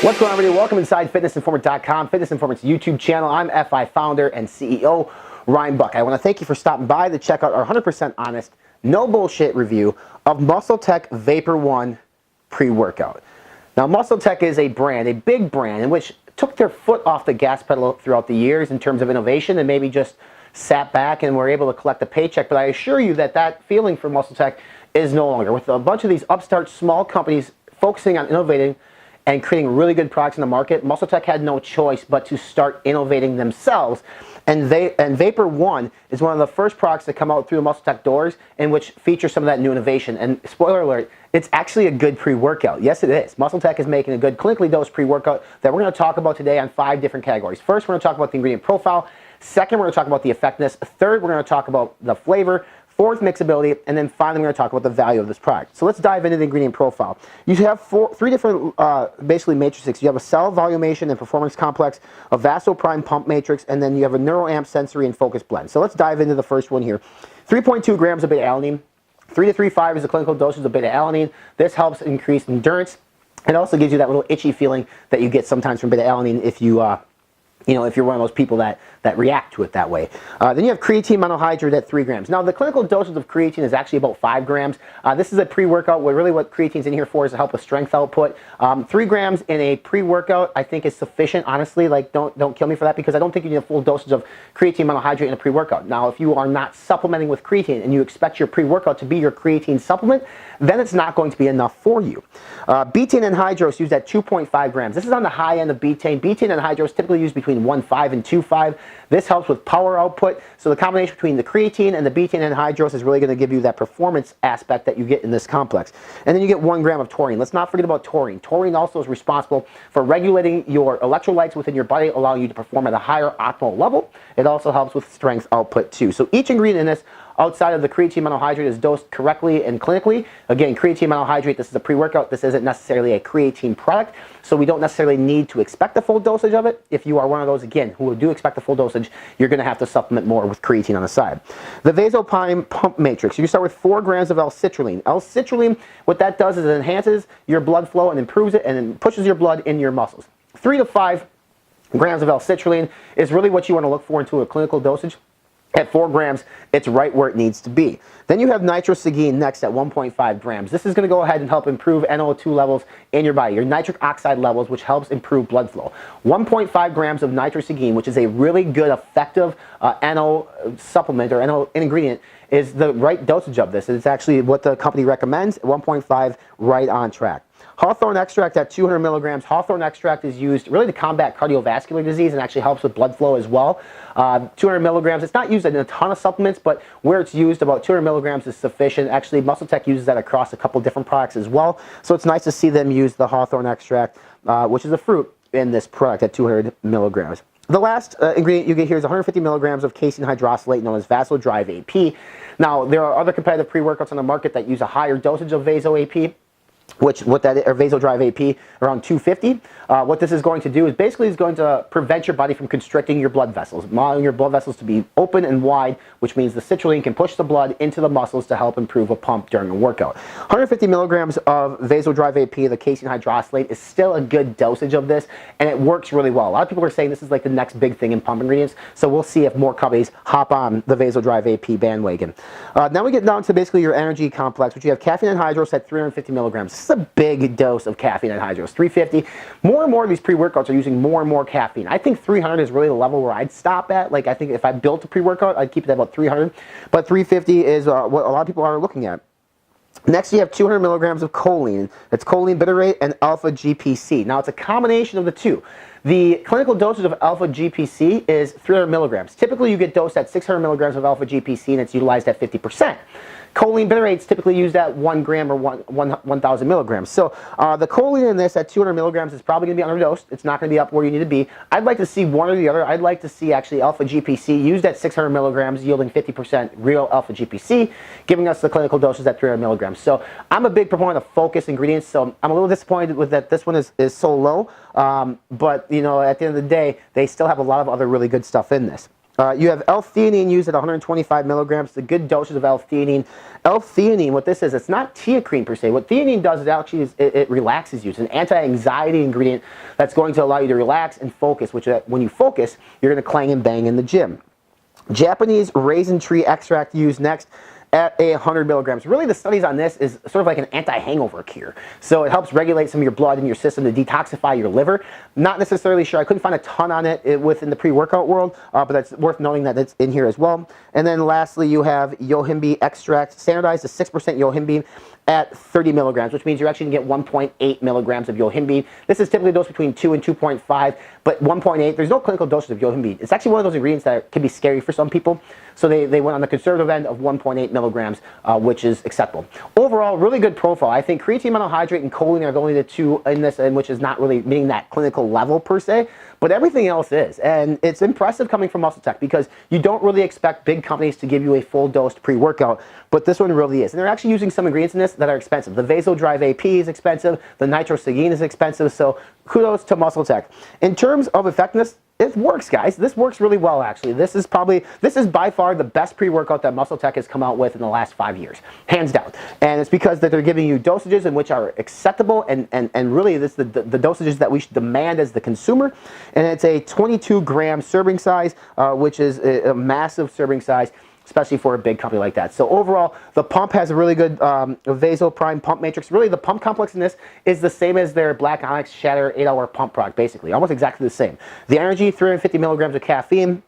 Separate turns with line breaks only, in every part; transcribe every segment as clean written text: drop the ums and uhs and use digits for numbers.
What's going on, everybody? Welcome inside FitnessInformant.com, Fitness Informant's YouTube channel. I'm FI founder and CEO Ryan Buck. I want to thank you for stopping by to check out our 100% honest, no bullshit review of MuscleTech Vapor One pre-workout. Now, MuscleTech is a brand, a big brand, in which took their foot off the gas pedal throughout the years in terms of innovation and maybe just sat back and were able to collect a paycheck. But I assure you that that feeling for MuscleTech is no longer. With a bunch of these upstart small companies focusing on innovating and creating really good products in the market, MuscleTech had no choice but to start innovating themselves. And Vapor One is one of the first products to come out through the MuscleTech doors, in which features some of that new innovation. And spoiler alert, it's actually a good pre-workout. Yes, it is. MuscleTech is making a good clinically dosed pre-workout that we're going to talk about today on 5 different categories. First, we're going to talk about the ingredient profile. Second, we're going to talk about the effectiveness. Third, we're going to talk about the flavor. Fourth, mixability, and then finally we're going to talk about the value of this product. So let's dive into the ingredient profile. You have three different basically matrices. You have a cell volumation and performance complex, a vasoprime pump matrix, and then you have a neuroamp sensory and focus blend. So let's dive into the first one here. 3.2 grams of beta-alanine. 3 to 3.5 is the clinical dosage of beta-alanine. This helps increase endurance. It also gives you that little itchy feeling that you get sometimes from beta-alanine if you if you're one of those people that react to it that way. Then you have creatine monohydrate at 3 grams. Now, the clinical dosage of creatine is actually about 5 grams. This is a pre-workout where really what creatine's in here for is to help with strength output. 3 grams in a pre-workout I think is sufficient, honestly. Like, don't kill me for that, because I don't think you need a full dosage of creatine monohydrate in a pre-workout. Now, if you are not supplementing with creatine and you expect your pre-workout to be your creatine supplement, then it's not going to be enough for you. Betaine anhydrous used at 2.5 grams. This is on the high end of betaine. Betaine anhydrous typically used between 1.5 and 2.5. This helps with power output. So the combination between the creatine and the betaine anhydrous is really going to give you that performance aspect that you get in this complex. And then you get 1 gram of taurine. Let's not forget about taurine. Taurine also is responsible for regulating your electrolytes within your body, allowing you to perform at a higher optimal level. It also helps with strength output too. So each ingredient in this, outside of the creatine monohydrate, is dosed correctly and clinically. Again, creatine monohydrate, this is a pre-workout. This isn't necessarily a creatine product, so we don't necessarily need to expect the full dosage of it. If you are one of those, again, who do expect the full dosage, you're going to have to supplement more with creatine on the side. The vasoprime pump matrix, you start with 4 grams of L-citrulline. L-citrulline, what that does is it enhances your blood flow and improves it and then pushes your blood in your muscles. 3 to 5 grams of L-citrulline is really what you want to look for into a clinical dosage. At 4 grams, it's right where it needs to be. Then you have Nitrosigine next at 1.5 grams. This is going to go ahead and help improve NO2 levels in your body, your nitric oxide levels, which helps improve blood flow. 1.5 grams of Nitrosigine, which is a really good, effective NO supplement or NO ingredient, is the right dosage of this. It's actually what the company recommends. 1.5, right on track. Hawthorn extract at 200 milligrams. Hawthorn extract is used really to combat cardiovascular disease and actually helps with blood flow as well. 200 milligrams, it's not used in a ton of supplements, but where it's used, about 200 milligrams is sufficient. Actually, MuscleTech uses that across a couple different products as well. So it's nice to see them use the Hawthorn extract, which is a fruit, in this product at 200 milligrams. The last ingredient you get here is 150 milligrams of casein hydrosylate, known as Vasodrive AP. Now, there are other competitive pre-workouts on the market that use a higher dosage of Vaso AP, or Vasodrive AP, around 250. What this is going to do is basically is going to prevent your body from constricting your blood vessels, allowing your blood vessels to be open and wide, which means the citrulline can push the blood into the muscles to help improve a pump during a workout. 150 milligrams of Vasodrive AP, the casein hydrosylate, is still a good dosage of this, and it works really well. A lot of people are saying this is like the next big thing in pump ingredients, so we'll see if more companies hop on the Vasodrive AP bandwagon. Now we get down to basically your energy complex, which you have caffeine anhydrous at 350 milligrams. This is a big dose of caffeine anhydrous, 350. More and more of these pre-workouts are using more and more caffeine. I think 300 is really the level where I'd stop at. Like, I think if I built a pre-workout, I'd keep it at about 300. But 350 is what a lot of people are looking at. Next, you have 200 milligrams of choline. That's choline bitarate and alpha GPC. Now, it's a combination of the two. The clinical dosage of alpha GPC is 300 milligrams. Typically, you get dosed at 600 milligrams of alpha GPC, and it's utilized at 50%. Choline bitarate is typically used at 1 gram or 1,000 milligrams. So the choline in this at 200 milligrams is probably going to be underdosed. It's not going to be up where you need to be. I'd like to see one or the other. I'd like to see actually alpha GPC used at 600 milligrams, yielding 50% real alpha GPC, giving us the clinical doses at 300 milligrams. So I'm a big proponent of focused ingredients, so I'm a little disappointed with that this one is so low. But, you know, at the end of the day, they still have a lot of other really good stuff in this. You have L-theanine used at 125 milligrams, the good dosage of L-theanine. L-theanine, what this is, it's not teacrine per se. What theanine does is actually it relaxes you. It's an anti-anxiety ingredient that's going to allow you to relax and focus, which when you focus, you're going to clang and bang in the gym. Japanese raisin tree extract used next at 100 milligrams. Really, the studies on this is sort of like an anti-hangover cure. So it helps regulate some of your blood in your system to detoxify your liver. Not necessarily sure. I couldn't find a ton on it within the pre-workout world, but that's worth noting that it's in here as well. And then lastly, you have yohimbine extract, standardized to 6% yohimbine at 30 milligrams, which means you're actually going to get 1.8 milligrams of yohimbine. This is typically dosed between 2 and 2.5, but 1.8, there's no clinical dosage of yohimbine. It's actually one of those ingredients that can be scary for some people, so they went on the conservative end of 1.8 milligrams, which is acceptable. Overall, really good profile. I think creatine monohydrate and choline are the only the two in this, and which is not really meeting that clinical level per se, but everything else is. And it's impressive coming from MuscleTech because you don't really expect big companies to give you a full dosed pre-workout, but this one really is. And they're actually using some ingredients in this that are expensive. The vasodrive AP is expensive, the Nitrosigine is expensive, so kudos to MuscleTech. In terms of effectiveness, it works, guys. This works really well, actually. This is by far the best pre-workout that MuscleTech has come out with in the last 5 years, hands down. And it's because that they're giving you dosages in which are acceptable and really this the dosages that we should demand as the consumer. And it's a 22-gram serving size, which is a massive serving size, especially for a big company like that. So overall, the pump has a really good vasoprime pump matrix. Really, the pump complex in this is the same as their Black Onyx Shatter 8-hour pump product, basically. Almost exactly the same. The energy, 350 milligrams of caffeine.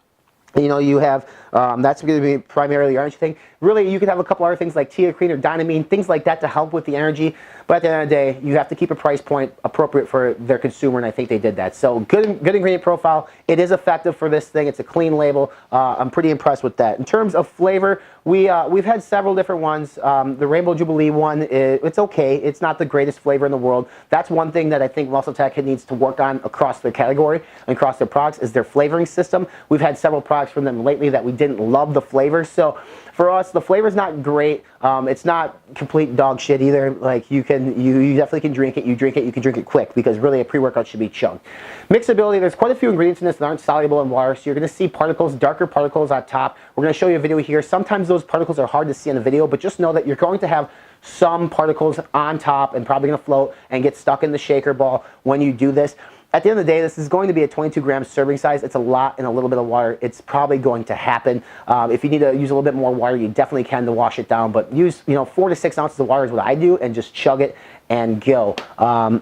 You know, you have, that's going to be primarily your energy thing. Really, you could have a couple other things like teacrine or dynamine, things like that to help with the energy. But at the end of the day, you have to keep a price point appropriate for their consumer, and I think they did that. So good ingredient profile. It is effective for this thing. It's a clean label. I'm pretty impressed with that. In terms of flavor, we've had several different ones. The Rainbow Jubilee one, it's okay. It's not the greatest flavor in the world. That's one thing that I think MuscleTech needs to work on across their category and across their products is their flavoring system. We've had several products from them lately that we didn't love the flavor. So for us, the flavor's not great. It's not complete dog shit either. Like you definitely can drink it. You can drink it quick because really a pre-workout should be chugged. Mixability, there's quite a few ingredients in this that aren't soluble in water, so you're going to see particles, darker particles on top. We're going to show you a video here. Sometimes those particles are hard to see in the video, but just know that you're going to have some particles on top and probably going to float and get stuck in the shaker ball when you do this. At the end of the day, this is going to be a 22-gram serving size. It's a lot in a little bit of water. It's probably going to happen. If you need to use a little bit more water, you definitely can to wash it down. But use 4 to 6 ounces of water is what I do, and just chug it and go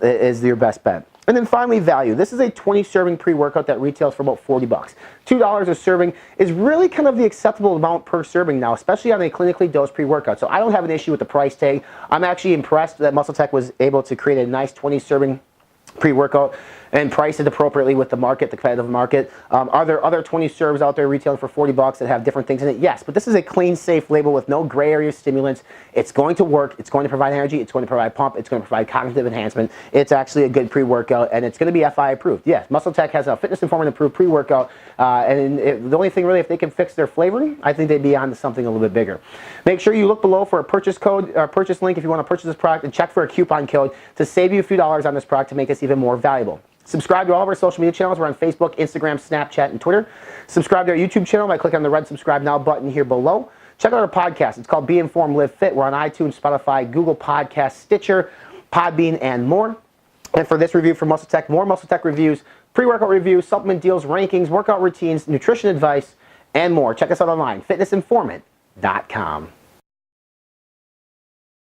is your best bet. And then finally, value. This is a 20-serving pre-workout that retails for about 40 bucks. $2 a serving is really kind of the acceptable amount per serving now, especially on a clinically dosed pre-workout. So I don't have an issue with the price tag. I'm actually impressed that MuscleTech was able to create a nice 20-serving pre-workout and price it appropriately with the market, the competitive market. Are there other 20 serves out there retailing for 40 bucks that have different things in it? Yes, but this is a clean, safe label with no gray area stimulants. It's going to work. It's going to provide energy. It's going to provide pump. It's going to provide cognitive enhancement. It's actually a good pre-workout, and it's going to be FI approved. Yes, MuscleTech has a fitness informant approved pre-workout, and the only thing really, if they can fix their flavoring, I think they'd be on to something a little bit bigger. Make sure you look below for a purchase code or purchase link if you want to purchase this product, and check for a coupon code to save you a few dollars on this product to make this even more valuable. Subscribe to all of our social media channels. We're on Facebook, Instagram, Snapchat, and Twitter. Subscribe to our YouTube channel by clicking on the red subscribe now button here below. Check out our podcast. It's called Be Informed, Live Fit. We're on iTunes, Spotify, Google Podcasts, Stitcher, Podbean, and more. And for this review from MuscleTech, more MuscleTech reviews, pre-workout reviews, supplement deals, rankings, workout routines, nutrition advice, and more. Check us out online, fitnessinformant.com.